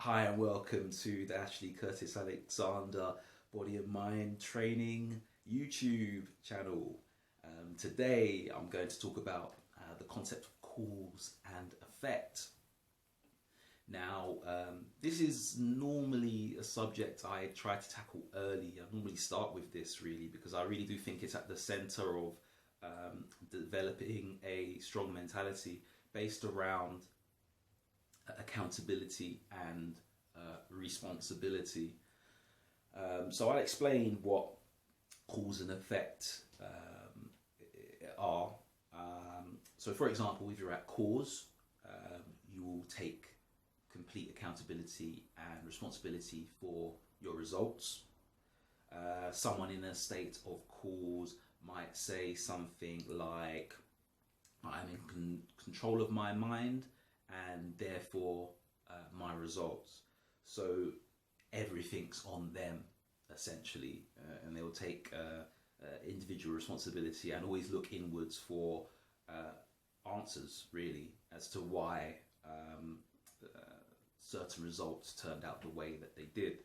Hi and welcome to the Ashley Curtis Alexander Body and Mind Training YouTube channel. Today I'm going to talk about the concept of cause and effect. Now, this is normally a subject I try to tackle early. I normally start with this really because I really do think it's at the center of developing a strong mentality based around accountability and responsibility. So I'll explain what cause and effect are. So for example, if you're at cause, you will take complete accountability and responsibility for your results. Someone in a state of cause might say something like, I'm in control of my mind and therefore my results. So everything's on them essentially, and they will take individual responsibility and always look inwards for answers really as to why certain results turned out the way that they did.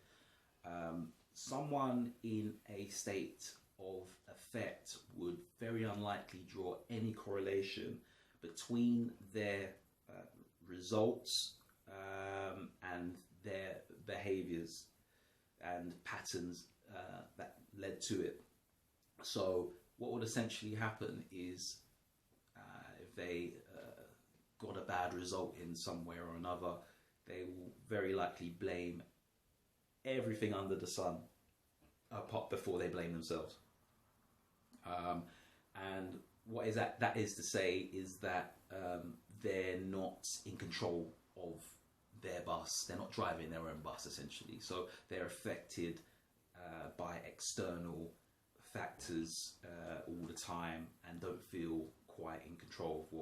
Someone in a state of effect would very unlikely draw any correlation between their results and their behaviors and patterns that led to it. So what would essentially happen is if they got a bad result in some way or another, they will very likely blame everything under the sun apart before they blame themselves. And what is that? That is to say is that they're not in control of their bus. They're not driving their own bus essentially. So they're affected by external factors all the time and don't feel quite in control of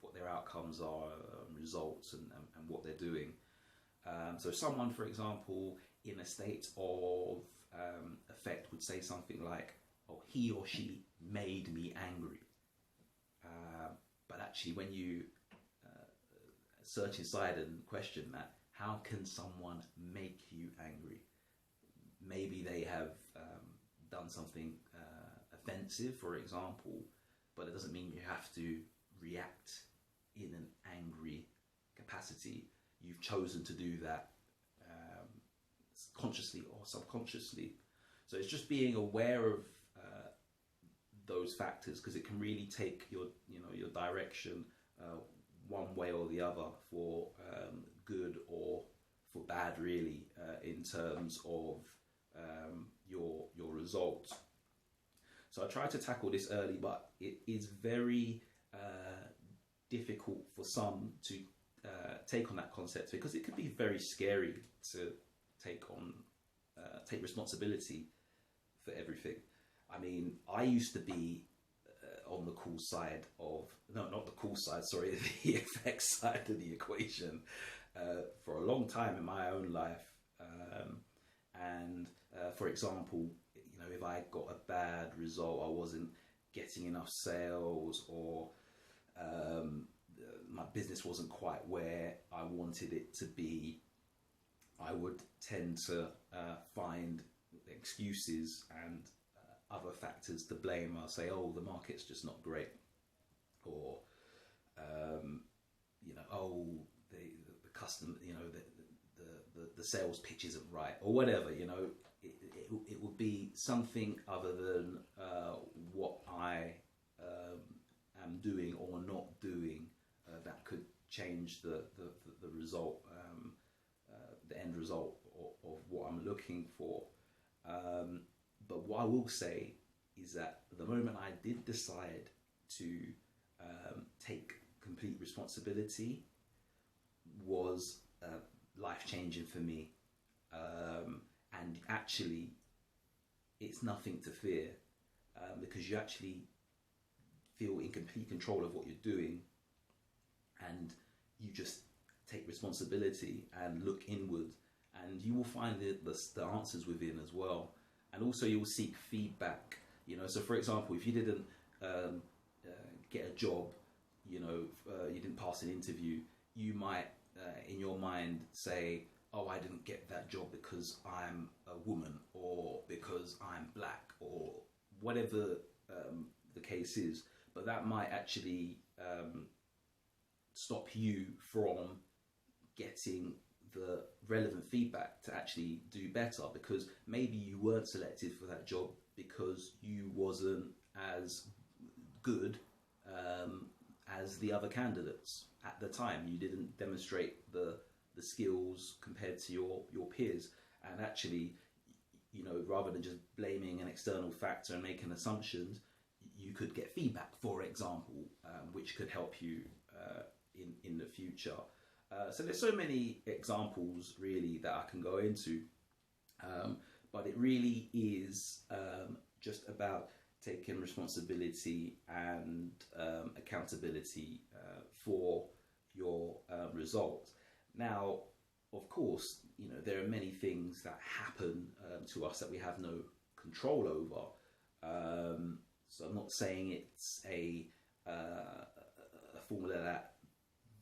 what their outcomes are, results, and what they're doing. So someone, for example, in a state of effect would say something like, "Oh, he or she made me angry." But actually, when you search inside and question that, how can someone make you angry? Maybe they have done something offensive, for example, but it doesn't mean you have to react in an angry capacity. You've chosen to do that consciously or subconsciously. So it's just being aware of those factors, because it can really take your direction one way or the other, for good or for bad really, in terms of your results. So I try to tackle this early, but it is very difficult for some to take on that concept, because it could be very scary to take responsibility for everything. I mean, I used to be on the cool side of, no, not the cool side, sorry, the effects side of the equation for a long time in my own life. For example, if I got a bad result, I wasn't getting enough sales, or my business wasn't quite where I wanted it to be, I would tend to find excuses and other factors to blame. I'll say, "Oh, the market's just not great," or "Oh, the customer, the sales pitch isn't right," or whatever. It would be something other than what I am doing or not doing that could change the result, the end result of what I'm looking for. But what I will say is that the moment I did decide to take complete responsibility was life-changing for me. And actually, it's nothing to fear, because you actually feel in complete control of what you're doing, and you just take responsibility and look inward, and you will find the answers within as well. And also you will seek feedback. So for example, if you didn't get a job, you didn't pass an interview, you might in your mind say, oh, I didn't get that job because I'm a woman or because I'm black or whatever the case is. But that might actually stop you from getting the relevant feedback to actually do better, because maybe you weren't selected for that job because you wasn't as good as the other candidates at the time. You didn't demonstrate the skills compared to your peers. And actually, you know, rather than just blaming an external factor and making assumptions, you could get feedback, for example, which could help you in the future. So there's so many examples really that I can go into, but it really is just about taking responsibility and accountability for your results. Now, of course, you know, there are many things that happen to us that we have no control over. So I'm not saying it's a formula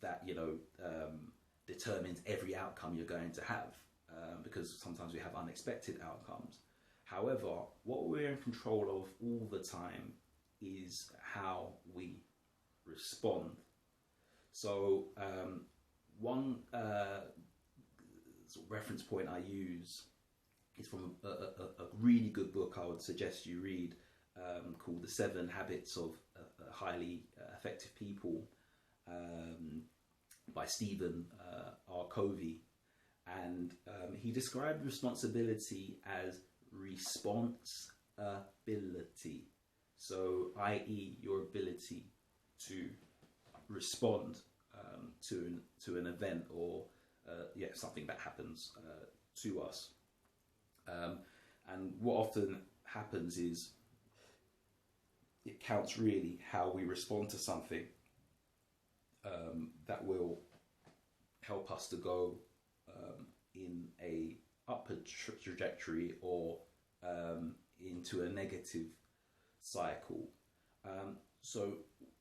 that you know determines every outcome you're going to have, because sometimes we have unexpected outcomes. However, what we're in control of all the time is how we respond. So one sort of reference point I use is from a really good book I would suggest you read, called The 7 Habits of Highly Effective People, by Stephen R. Covey. And he described responsibility as responsibility. So, i.e., your ability to respond to an event or something that happens to us. And what often happens is it counts really how we respond to something that will help us to go in a upward trajectory or into a negative cycle. So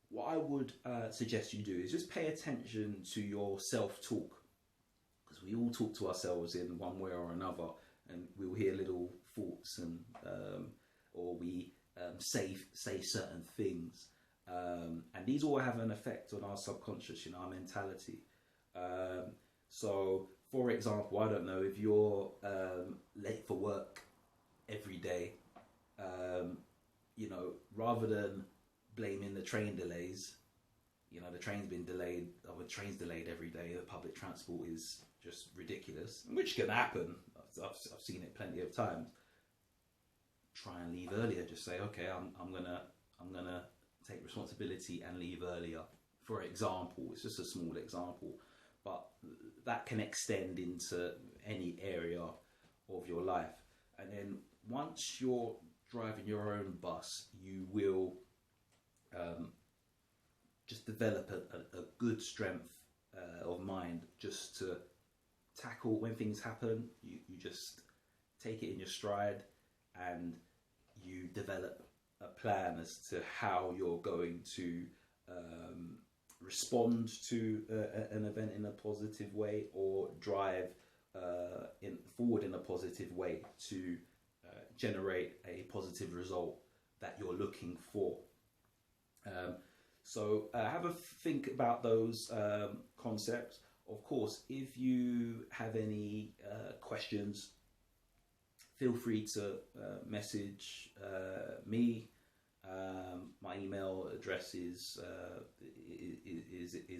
what I would suggest you do is just pay attention to your self-talk, because we all talk to ourselves in one way or another, and we'll hear little thoughts and or we say certain things, and these all have an effect on our subconscious, our mentality. So, for example, I don't know if you're late for work every day, rather than blaming the train delays, the train's been delayed, or the train's delayed every day, the public transport is just ridiculous, which can happen. I've seen it plenty of times. Try and leave earlier. Just say, okay, I'm gonna take responsibility and leave earlier. For example, it's just a small example, but that can extend into any area of your life. And then once you're driving your own bus, you will just develop a good strength of mind just to tackle when things happen. You just take it in your stride, and you develop a plan as to how you're going to respond to an event in a positive way, or drive forward in a positive way to generate a positive result that you're looking for. So have a think about those concepts. Of course, if you have any questions, feel free to message me. My email address is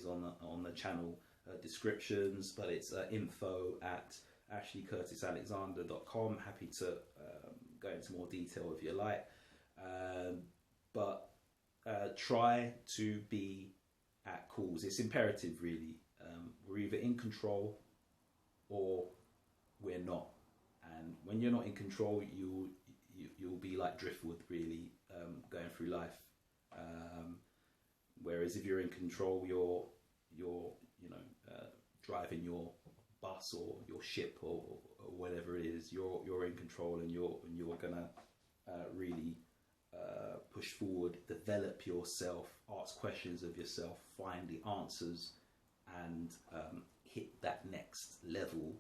on the channel descriptions, but it's info@ashleycurtisalexander.com. Happy to go into more detail if you like, but try to be at calls. It's imperative, really. We're either in control or we're not. And when you're not in control, you'll be like driftwood, really, going through life. Whereas if you're in control, you're driving your bus or your ship or whatever it is. You're in control, and you're gonna really push forward, develop yourself, ask questions of yourself, find the answers, and hit next level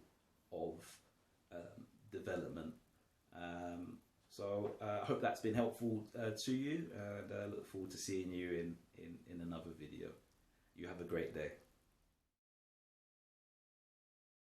of development. So I hope that's been helpful to you, and I look forward to seeing you in another video. You have a great day.